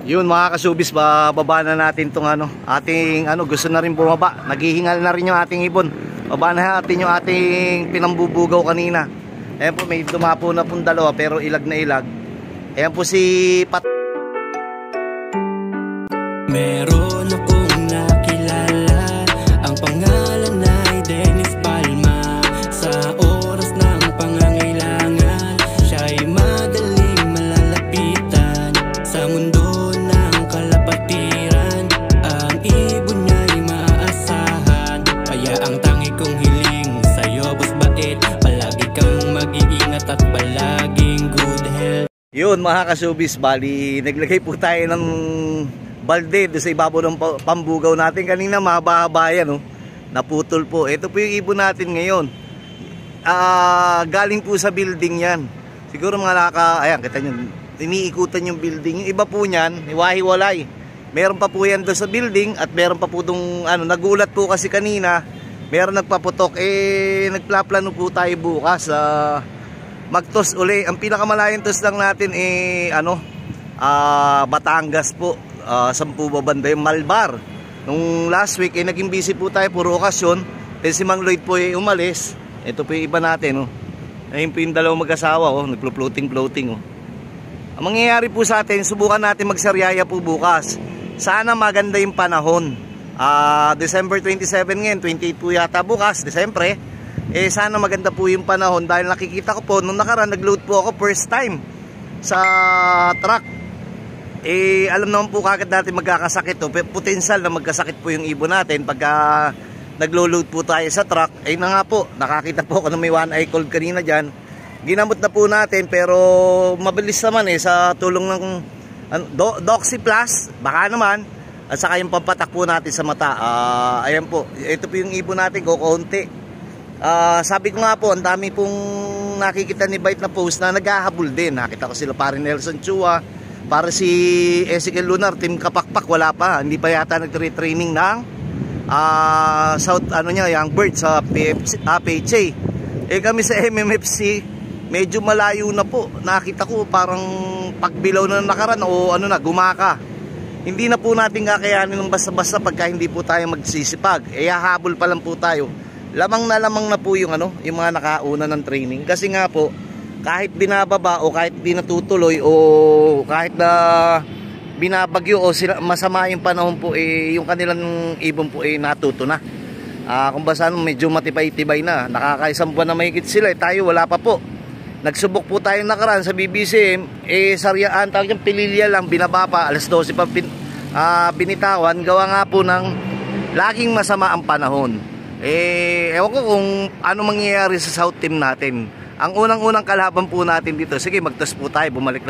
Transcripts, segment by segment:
Yun mga kasubis, baba na natin tong ating gusto na rin bumaba. Naghihingal na rin yung ating ibon. Baba na natin yung ating pinambubugaw kanina. Ayan po, may dumapo na pong dalawa pero ilag na ilag. Ayan po si Pat. Meron akong nakilala, ang pangalan ay Dennis Palma. Sa oras ng pangangailangan, siya'y madaling malalapitan. Sa mundo ng kalapatiran, ang ibon niya'y maaasahan. Kaya ang tangi kong hiling sa'yo, boss bait, palagi kang mag-iingat at palaging good health. Yun mga kasubis, bali naglagay po tayo ng balde doon sa ibabaw ng pambugaw natin. Kanina mahaba-haba yan, naputol po. Ito po yung ibon natin ngayon. Galing po sa building yan. Siguro mga ayan, kita nyo, iniikutan yung building. Yung iba po niyan, hiwa-hiwalay. Meron pa po yan doon sa building at meron pa po itong, nagulat po kasi kanina, meron nagpaputok. Nagplaplano po tayo bukas magtos uli. Ang pinakamalayang tos lang natin Batangas po. 10 banda yung Malbar. Nung last week naging busy po tayo, puro okasyon. Then si Mang Lloyd po umalis. Ito po yung iba natin, ayun po yung dalawang mag-asawa, nagplo-floating. Ang mangyayari po sa atin, subukan natin magsaryaya po bukas. Sana maganda yung panahon. December 27 ngayon, 28 po yata bukas, December. Sana maganda po yung panahon dahil nakikita ko po nung nakaraan nag-load po ako first time sa truck. Alam naman po kagad natin magkakasakit, potensyal na magkasakit po yung ibon natin pagka naglo-load po tayo sa truck. Na nga po, nakakita po ako na may one eye cold kanina dyan. Ginamot na po natin pero mabilis naman sa tulong ng Doxy Plus, baka naman, at saka yung pampatak po natin sa mata. Ayan po, ito po yung ibon natin, kukunti. Sabi ko nga po, ang dami pong nakikita ni Bite na post na naghahabol din. Nakita ko sila pare Nelson Chua, para si Ezekiel Lunar, Team Kapakpak, wala pa. Hindi pa yata nag-retraining ng South Young Bird sa PHA. Kami sa MMFC, medyo malayo na po. Nakita ko parang pagbilaw na nakaraan o gumaka. Hindi na po natin kakayanin ng basta-basta pagka hindi po tayo magsisipag. Hahabol pa lang po tayo. Lamang na po yung yung mga nakauna ng training. Kasi nga po, kahit binababa o kahit di natutuloy o kahit na binabagyo o masama yung panahon po, yung kanilang ibon po natuto na. Kung basta medyo matibay-tibay na, nakakaisang buwan na mahigit sila, tayo wala pa po. Nagsubok po tayo nakaraan sa BBC, saryaan, tawag yung pililya lang, binaba pa, alas 12 pa binitawan, gawa nga po ng laging masama ang panahon. Ewan ko kung ano mangyayari sa South Team natin. Ang unang-unang kalaban po natin dito, sige magtas po tayo, bumalik.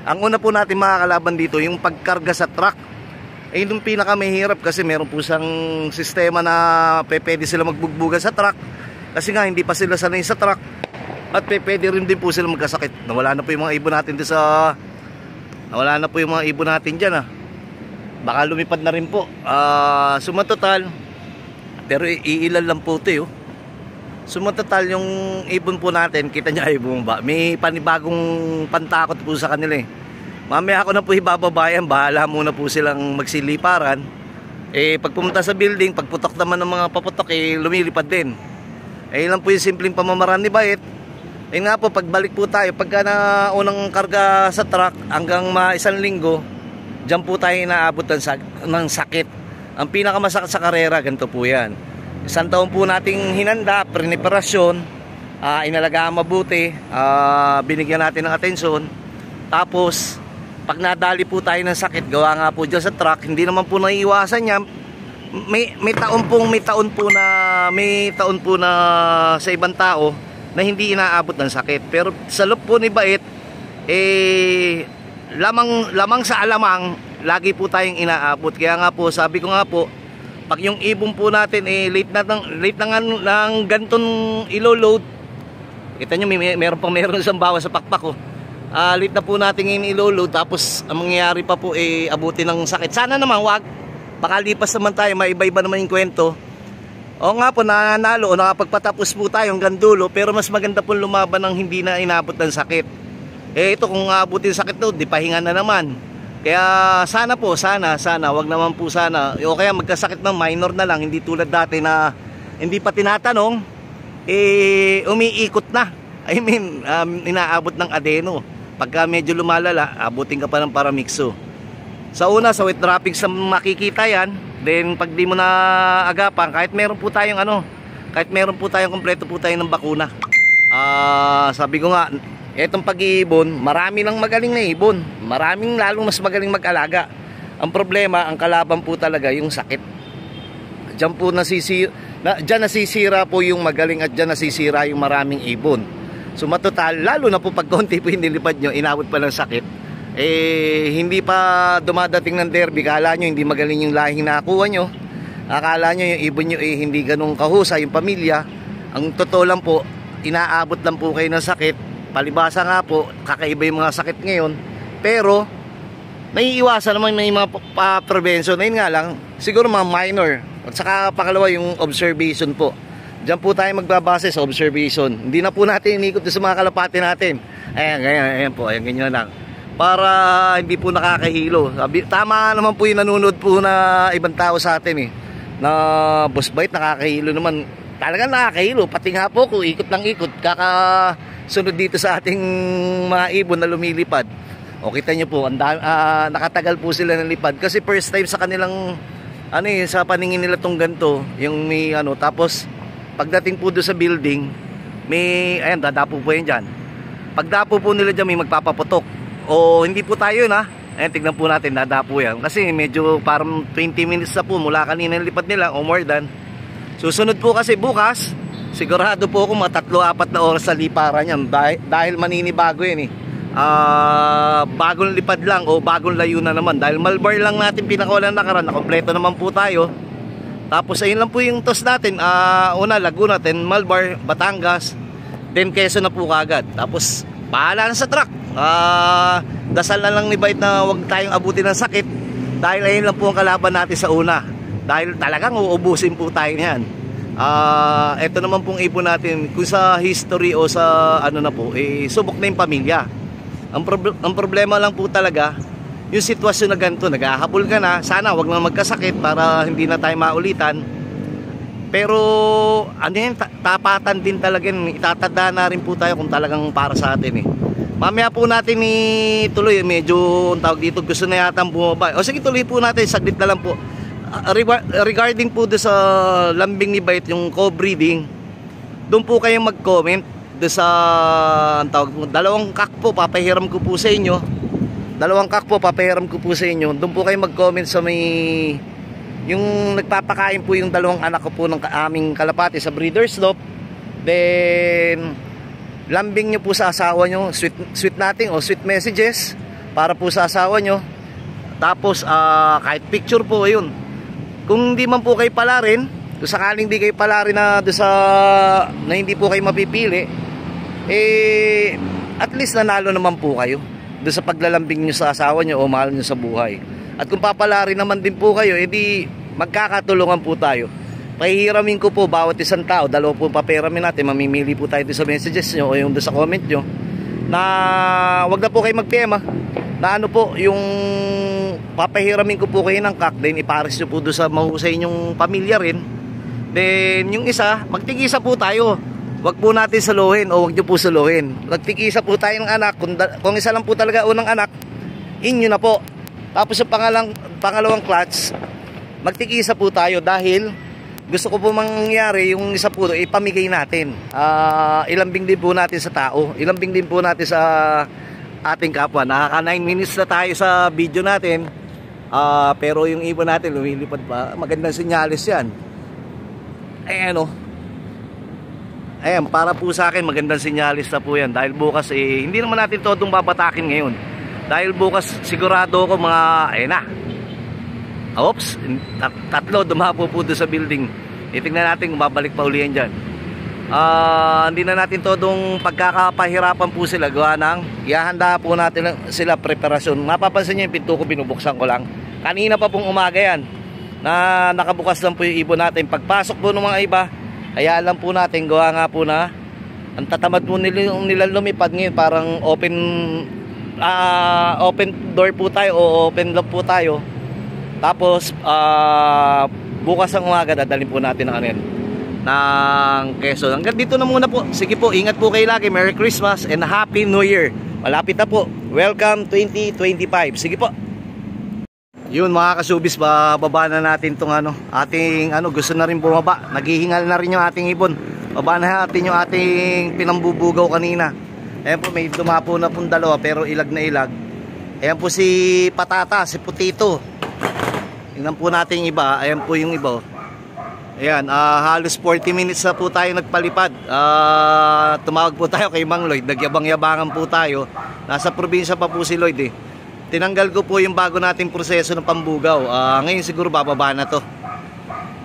Ang una po natin makakalaban dito, yung pagkarga sa truck. Yung pinakamahirap kasi meron po siyang sistema na pwede sila magbugbugan sa truck. Kasi nga hindi pa sila sanay sa truck. At pwede rin din po sila magkasakit. Nawala na po yung mga ibon natin dito nawala na po yung mga ibon natin dyan. Baka lumipad na rin po. Sumatotal, pero iilan lang po ito. Sumatotal yung ibon po natin, kita niya ay bumaba. May panibagong pantakot po sa kanila. Mamaya ako na po ibababayan, bahala muna po silang magsiliparan. Pag pumunta sa building, pagputok naman ng mga paputok, lumilipad din. Lang po yung simpleng pamamaraan ni Bait. Nga po, pagbalik po tayo, pagka na unang karga sa truck hanggang isang linggo, dyan po tayo inaabot ng sakit. Ang pinakamasakit sa karera, ganito po yan. 1 taon po nating hinanda, preparasyon, inalagaan mabuti, binigyan natin ng atensyon. Tapos, pag nadali po tayo ng sakit, gawa nga po dyan sa truck, hindi naman po naiiwasan yan. May taon po na sa ibang tao na hindi inaabot ng sakit. Pero sa loob po ni Bait, lamang sa alamang, lagi po tayong inaabot. Kaya nga po, sabi ko nga po, pag yung ibon po natin late na ng ganitong ilo-load, kita nyo meron isang bawas sa pakpak late na po natin ngayon ilo-load, tapos ang mangyayari pa po abutin ng sakit. Sana naman wag, baka lipas naman tayo, maiba-iba naman yung kwento. O nga po, nanalo o nakapagpatapos po tayo hanggang dulo, pero mas maganda po lumaban ng hindi na inabot ng sakit. Ito kung abutin sakit doon, di pahinga na naman. Kaya sana po, sana, wag naman po sana. O kaya magkasakit ng minor na lang, hindi tulad dati na hindi pa tinatanong, umiikot na. I mean, inaabot ng adeno. Pagka medyo lumalala, abutin ka pa ng paramixo. Sa una, sa wet droppings makikita yan. Then pag di mo na agapan, kahit meron po tayong kompleto po tayo ng bakuna. Sabi ko nga, etong pag-iibon, marami lang magaling na ibon. Maraming lalong mas magaling mag-alaga. Ang problema, ang kalaban po talaga yung sakit. Diyan nasisira po yung magaling at diyan nasisira yung maraming ibon. So matotal, lalo na po pag konti po hinilipad nyo, inabot pa ng sakit, hindi pa dumadating ng derby, kala nyo hindi magaling yung lahing nakuha nyo, akala nyo yung ibon nyo hindi ganun kahusay yung pamilya. Ang totoo lang po, inaabot lang po kayo ng sakit. Palibasa nga po, kakaiba yung mga sakit ngayon, pero naiiwasan naman may mga prevention. Ayun nga lang, siguro mga minor. At saka pangalawa yung observation po. Diyan po tayo magbabase sa observation. Hindi na po natin inikot sa mga kalapati natin. Ayan po, ganyan lang. Para hindi po nakakahilo. Tama naman po yung nanonood po na ibang tao sa atin na boss bite, nakakahilo naman. Talagang nakakahilo. Pati nga po kung ikot ng ikot, sunod dito sa ating mga ibon na lumilipad. O kita nyo po, nakatagal po sila ng lipad kasi first time sa kanilang sa paningin nila tong ganito, yung may tapos pagdating po doon sa building, ayan, dadapo po yan dyan. Pagdapo po nila dyan, may magpapaputok. O hindi po tayo ayan, tignan po natin, dadapo yan kasi medyo parang 20 minutes na po mula kanina yung lipad nila o more than. Susunod po kasi bukas, sigurado po ako 3-4 na oras sa liparan yan dahil maninibago yan bagong lipad lang o bagong layo na naman dahil Malbar lang natin pinakawalan nakaraan, na kompleto naman po tayo. Tapos ayun lang po yung toss natin, una Laguna, then Malbar, Batangas, then Quezon na po kagad. Tapos bahala na sa truck. Dasal na lang ni Bite na wag tayong abutin ng sakit dahil ayun lang po ang kalaban natin sa una, dahil talagang uubusin po tayo niyan. Ito naman pong ibon natin, kung sa history o sa subok na yung pamilya. Ang problema lang po talaga yung sitwasyon na ganito, naghahabol ka na, sana wag na magkasakit para hindi na tayo maulitan. Pero tapatan din talaga yun, itatanda na rin po tayo kung talagang para sa atin Mamaya po natin tuloy, medyo tawag dito, gusto na yata bumaba. O sige, tuloy po natin, saglit na lang po. Regarding po doon sa lambing ni Bite, yung co-breeding, doon po kayong mag-comment doon sa dalawang kak po, papahiram ko po sa inyo. Doon po kayo mag-comment sa yung nagpapakain po yung dalawang anak ko po ng aming kalapati sa breeder's loft. Then lambing nyo po sa asawa nyo, sweet natin o sweet messages para po sa asawa nyo. Tapos kahit picture po, ayun. Kung hindi man po kayo pala rin, kung sakaling di kayo pala rin na hindi po kayo mapipili, at least nanalo naman po kayo doon sa paglalambing nyo sa asawa nyo o mahal nyo sa buhay. At kung papala rin naman din po kayo, edi magkakatulungan po tayo. Pahihiramin ko po bawat isang tao, dalawa po paperamin natin, mamimili po tayo doon sa messages nyo o yung doon sa comment nyo, na wag na po kayo mag-PM na yung papahiramin ko po kayo ng kak, then ipares nyo po doon sa mahusay nyong pamilya rin. Then yung isa, magtigisa po tayo, wag po natin saluhin o wag nyo po saluhin. Magtigisa po tayo ng anak, kung isa lang po talaga unang anak, inyo na po. Tapos sa pangalawang clutch, magtigisa po tayo dahil gusto ko po mangyari yung isa po ipamigay natin. Ilambing din po natin sa tao, ilambing din po natin sa ating kapwa. Nakaka 9 minutes na tayo sa video natin, pero yung ibon natin lumilipad pa. Magandang sinyalis yan. Ayan, para po sa akin magandang sinyalis na po yan, dahil bukas hindi naman natin todong babatakin ngayon, dahil bukas sigurado ko oops, tatlo dumapo po doon sa building. Itignan natin kung babalik pa uli yan dyan. Hindi na natin todong pagkakapahirapan po sila, gawa ng ihahanda po natin sila preparasyon. Mapapansin nyo yung pinto ko, binubuksan ko lang kanina pa pong umaga yan, na nakabukas lang po yung ibon natin. Pagpasok po ng mga iba, kaya alam po natin, gawa nga po na ang tatamad po nila lumipad ngayon, parang open door po tayo o open lock po tayo. Tapos bukas ang umaga dadalhin po natin ng ano yan, ng Quezon. Hanggang dito na muna po. Sige po, ingat po kayo lagi. Merry Christmas and Happy New Year. Malapit na po. Welcome 2025. Sige po. Yun mga kasubis, bababa na natin tong ating gusto na rin bumaba. Naghihingal na rin yung ating ibon. Baba na natin yung ating pinambubugaw kanina. Ayan po, may dumapo na pong dalawa pero ilag na ilag. Ayan po si Patata, si Putito. Tingnan po natin yung iba. Ayan po yung iba. Ayan, halos 40 minutes na po tayo nagpalipad. Tumawag po tayo kay Mang Lloyd. Nagyabang-yabangan po tayo. Nasa probinsya pa po si Lloyd eh. Tinanggal ko po yung bago nating proseso ng pambugaw. Ngayon siguro bababa na to.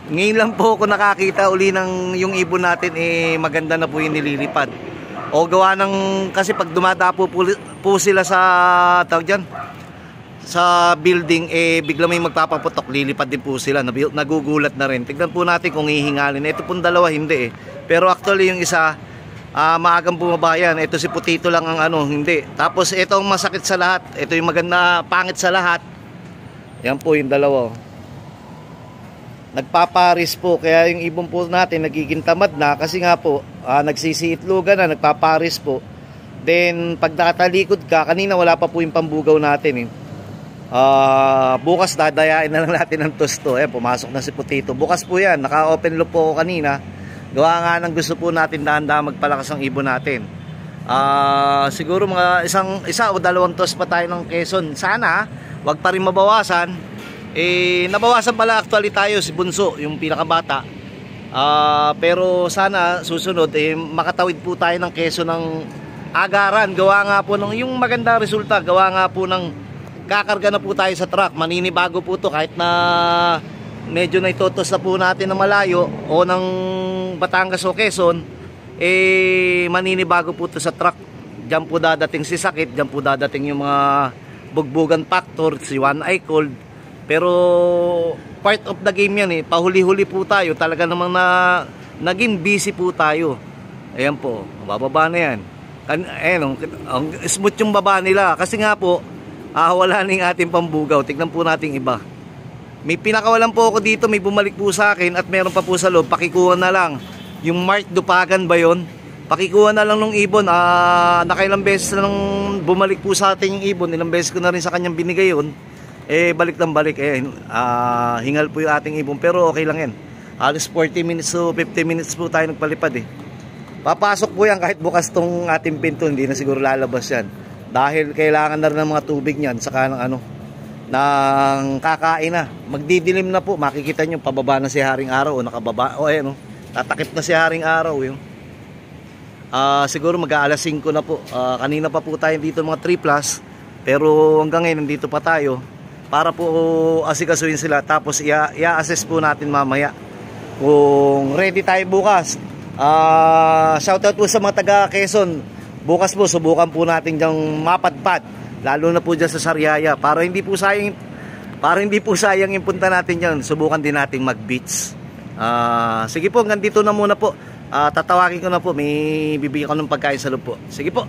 Ngayon lang po ako nakakita uli ng yung ibon natin maganda na po yung nililipad. O gawa ng, kasi pag dumadapo po sila sa tawag dyan, sa building, bigla may magpapaputok, lilipad din po sila, nagugulat na rin. Tignan po natin kung hihingalin. Ito pong dalawa hindi pero actually yung isa maagang bumaba yan. Ito si Putito lang ang hindi. Tapos ito ang masakit sa lahat, ito yung maganda, pangit sa lahat. Yan po yung dalawa. Nagpaparis po, kaya yung ibon po natin nagiging tamad na kasi nga po nagsisiitlogan na, nagpaparis po. Then pag nakatalikod ka, kanina wala pa po yung pambugaw natin bukas dadayain na lang natin ng tusto. Pumasok na si Putito. Bukas po yan, naka-open loop po ako kanina. Gawa nga ng gusto po natin dahan-dahan magpalakas ang ibon natin. Siguro mga isa o dalawang toss pa tayo ng Quezon. Sana wag pa rin mabawasan. Nabawasan pala actually tayo, si Bunso, yung pinakabata. Pero sana susunod makatawid po tayo ng Quezon ng agaran. Gawa nga po ng yung magandang resulta. Gawa nga po ng kakarga na po tayo sa truck. Maninibago po to kahit na medyo na itotos na po natin na malayo o ng Batangas o Quezon, maninibago po to sa truck. Diyan po dadating si Sakit, diyan po dadating yung mga bugbugan factor, si One Eye Cold. Pero part of the game yan pahuli-huli po tayo. Talaga namang naging busy po tayo. Ayan po, bababa na yan. Ang smooth yung baba nila kasi nga po wala na yung ating pambugaw. Tignan po natin iba. May pinakawalan po ako dito, may bumalik po sa akin at meron pa po sa loob. Pakikuha na lang. Yung Mark Dupagan ba yun? Pakikuha na lang ng ibon. Nakailang beses na nung bumalik po sa atin yung ibon. Ilang beses ko na rin sa kanyang binigay yun. Balik ng balik. Hingal po yung ating ibon. Pero okay lang yan. Halos 40 minutes to 50 minutes po tayo nagpalipad Papasok po yan kahit bukas tong ating pinto. Hindi na siguro lalabas yan. Dahil kailangan na rin ng mga tubig niyan. Saka ng ng kakain na. Magdidilim na po. Makikita nyo pababa na si Haring Araw o nakababa. Tatakip na si Haring Araw siguro mag-aalas 5 na po. Kanina pa po tayo dito mga 3 plus. Pero hanggang ngayon nandito pa tayo para po asikasuhin sila. Tapos i-assess po natin mamaya kung ready tayo bukas. Shoutout po sa mga taga Quezon. Bukas po subukan po natin diyang mapadpad. Lalo na po dyan sa Sariaya. Para hindi po sayang yung punta natin dyan. Subukan din nating mag-beach. Sige po, hanggang dito na muna po. Tatawagin ko na po. May bibigyan ko ng pagkain sa loob po. Sige po.